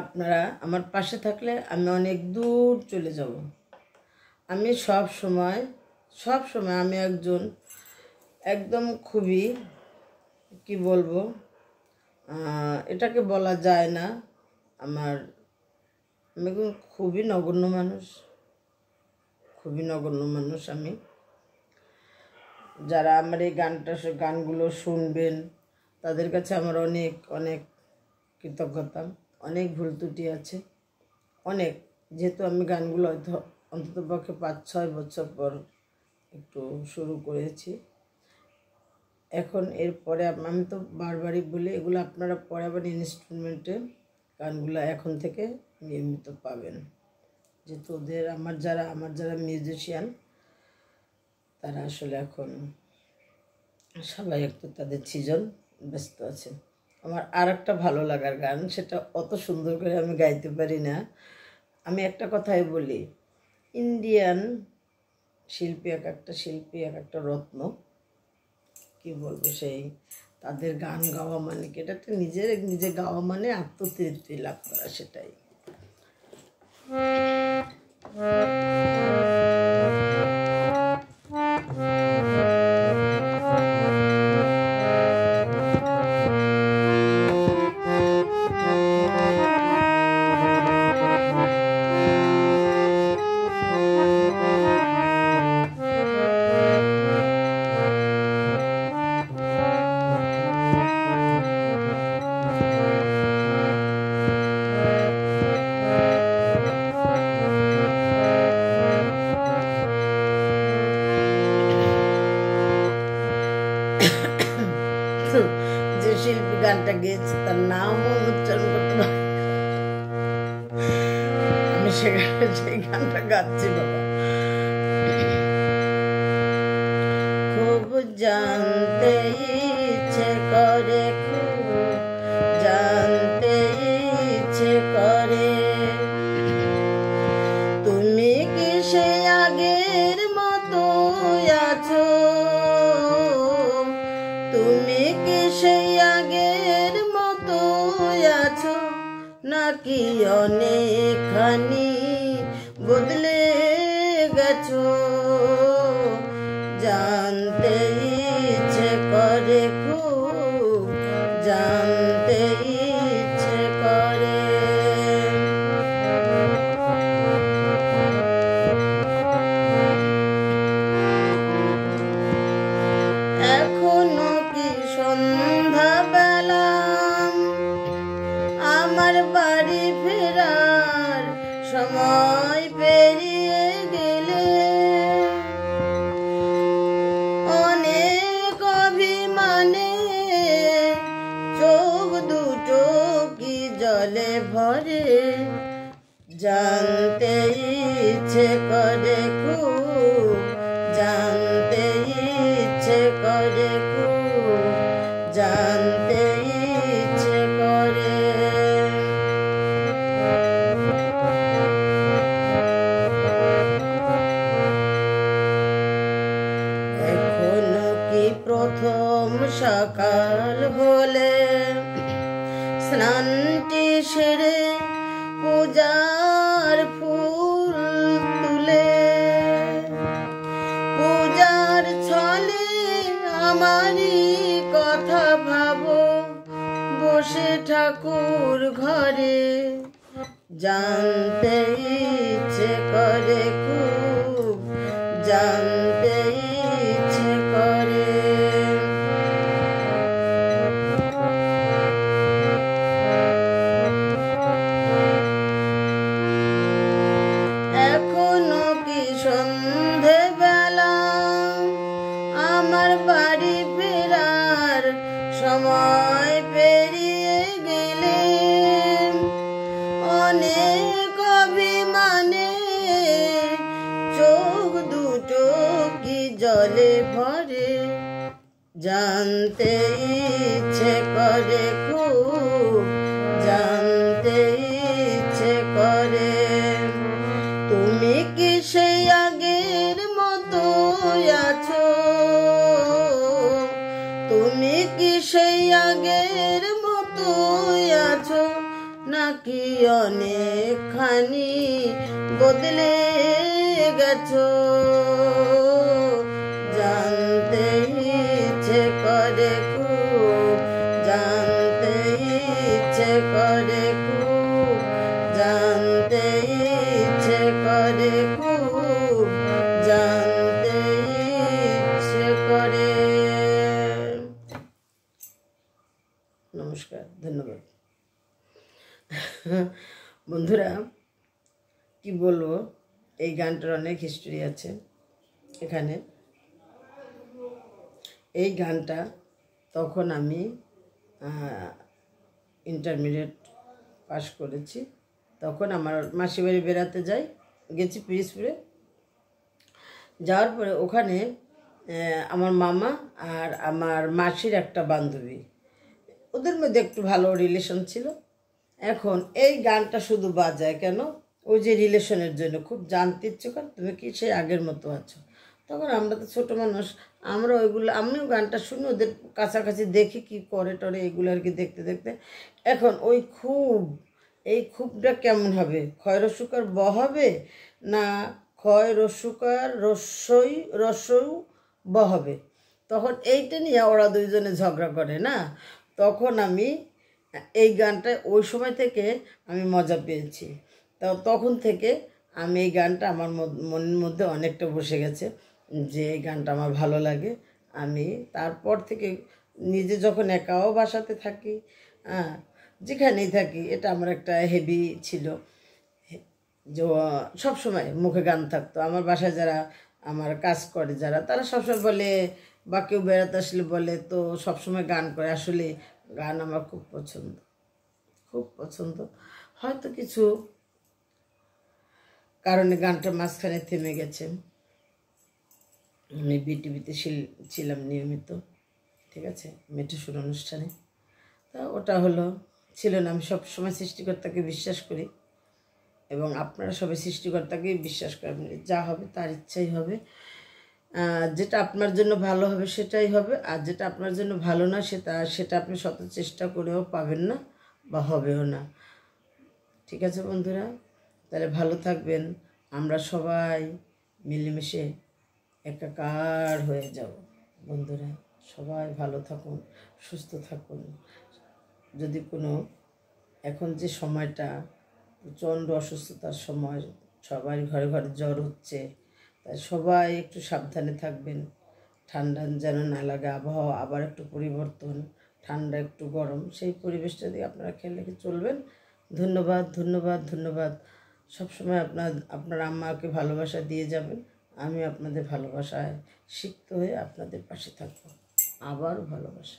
আপনারা আমার পাশে থাকলে আমি অনেক দূর চলে যাব। আমি সব সময় আমি একজন একদম খুবই কি বলবো, এটাকে বলা যায় না, আমি একজন খুবই নগণ্য মানুষ। আমি যারা আমার এই গানগুলো শুনবেন তাদের কাছে আমার অনেক অনেক কৃতজ্ঞতা। অনেক ভুল ত্রুটি আছে, অনেক, যেহেতু আমি গানগুলো হয়তো অন্ততপক্ষে 5-6 বছর পর একটু শুরু করেছি। এখন এরপরে আমি তো বারবারই বলি, এগুলো আপনারা পরে আবার ইনস্ট্রুমেন্টে গানগুলো এখন থেকে নিয়মিত পাবেন, যেহেতু আমার যারা মিউজিশিয়ান তারা আসলে এখন সবাই একটু তাদের সিজন ব্যস্ত আছে। আমার আর একটা ভালো লাগার গান, সেটা অত সুন্দর করে আমি গাইতে পারি না। আমি একটা কথাই বলি, ইন্ডিয়ান শিল্পী এক একটা রত্ন, কি বলবো, সেই তাদের গান গাওয়া মানে কি, এটা তো নিজে গাওয়া মানে আত্মতৃপ্তি লাভ করা, সেটাই। যে শিল্পী গানটা গেয়েছে তার নামও উচ্চারণ করতে পারি, আমি সেই গানটা গাচ্ছি। বাবা, খুব জানতে ইচ্ছে করে, খুব জানতে ইচ্ছে করে, তুমি কি সে আগের মতো আছো? তুমি কি সেই আগের মতো আছো, নাকি অনেকখানি বদলে গেছো? জানতে ইচ্ছে করে, খুব জানতে ইচ্ছে করে। এখনো কি সন্ধ্যাবেলা আমার বাড়ি ফেরার সময় পেরিয়ে গেলে, অনেক অভিমানে চোখ দুটো কি জলে ভরে? জানতে ইচ্ছে করে, খুব জানতে ইচ্ছে করে, খুব জানতে ইচ্ছে করে। এখনো কি প্রথম সকাল হলে স্নানটি সেরে পূজার ফুল তুলে, পূজার ছলে আমারই কথা ভাবো বসে ঠাকুর ঘরে? জানতে ইচ্ছে করে, খুব জানতে ইচ্ছে করে। এখনো কি সন্ধেবেলা আমার বাড়ি ফেরার সময় পেরিয়ে গেলে, অনেক অভিমানে চোখ দুটো কি জলে ভরে? জানতে ইচ্ছে করে, খুব জানতে ইচ্ছে করে, তুমি কি সেই আগের মতো আছো? তুমি কি সেই আগের মতো আছো, নাকি অনেকখানি বদলে গেছো, জানতে ইচ্ছে করে খুব, জানতে ইচ্ছে করে খুব, জানতে ইচ্ছে করে খুব, জানতে ইচ্ছে করে। নমস্কার, ধন্যবাদ। বন্ধুরা, কি বলবো, এই গানটার অনেক হিস্টোরি আছে এখানে। এই গানটা তখন আমি ইন্টারমিডিয়েট পাস করেছি, তখন আমার মাসির বাড়ি বেড়াতে গেছি পিরিজপুরে। যাওয়ার পরে ওখানে আমার মামা আর আমার মাসির একটা বান্ধবী, ওদের মধ্যে একটু ভালো রিলেশন ছিল। এখন এই গানটা শুধু বাজায় কেন, ওই যে রিলেশনের জন্য খুব জানতে ইচ্ছে করে তুমি কি সেই আগের মতো আছো। তখন আমরা তো ছোটো মানুষ, আমরা ওইগুলো, আমিও গানটা শুনি, ওদের কাছাকাছি দেখি কি করে টরে, এগুলো আর কি দেখতে দেখতে। এখন ওই খুব, এই খুবটা কেমন হবে, ক্ষয় রস্যকার ব হবে না ক্ষয় রস্যকার রস্যই ব হবে, তখন এইটা নিয়ে ওরা দুইজনে ঝগড়া করে না। তখন আমি এই গানটা ওই সময় থেকে আমি মজা পেয়েছি। তখন থেকে আমি এই গানটা আমার মনের মধ্যে অনেকটা বসে গেছে, যে এই গানটা আমার ভালো লাগে। আমি তারপর থেকে নিজে যখন একাও বাসাতে থাকি, যেখানেই থাকি, এটা আমার একটা হেভি ছিল যে সবসময় মুখে গান থাকতো। আমার বাসায় যারা আমার কাজ করে যারা, তারা সবসময় বলে, বা কেউ বেড়াতে আসলে বলে, তো সবসময় গান করে। আসলে গান আমার খুব পছন্দ, খুব পছন্দ। হয়তো কিছু কারণে গানটা মাঝখানে থেমে গেছে। আমি বিটিভিতে ছিলাম নিয়মিত, ঠিক আছে, মেটে সুর অনুষ্ঠানে। তা ওটা ছিল না। আমি সবসময় সৃষ্টিকর্তাকে বিশ্বাস করি, এবং আপনারা সবাই সৃষ্টিকর্তাকেই বিশ্বাস করেন। যা হবে তার ইচ্ছাই হবে, যেটা আপনার জন্য ভালো হবে সেটাই হবে, আর যেটা আপনার জন্য ভালো না সেটা আপনি শত চেষ্টা করেও পাবেন না বা হবেও না। ঠিক আছে বন্ধুরা, তাহলে ভালো থাকবেন। আমরা সবাই মিলেমিশে একাকার হয়ে যাব। বন্ধুরা, সবাই ভালো থাকুন, সুস্থ থাকুন। যদি কোনো, এখন যে সময়টা প্রচণ্ড অসুস্থতার সময়, সবাই ঘরে ঘরে জ্বর হচ্ছে, তাই সবাই একটু সাবধানে থাকবেন। ঠান্ডা যেন না লাগে, আবহাওয়া আবার একটু পরিবর্তন, ঠান্ডা একটু গরম, সেই পরিবেশটা দিয়ে আপনারা খেয়াল রেখে চলবেন। ধন্যবাদ, ধন্যবাদ, ধন্যবাদ। সবসময় আপনার আম্মাকে ভালোবাসা দিয়ে যাবেন। আমি আপনাদের ভালোবাসায় সিক্ত হয়ে আপনাদের পাশে থাকবো। আবার ভালোবাসা।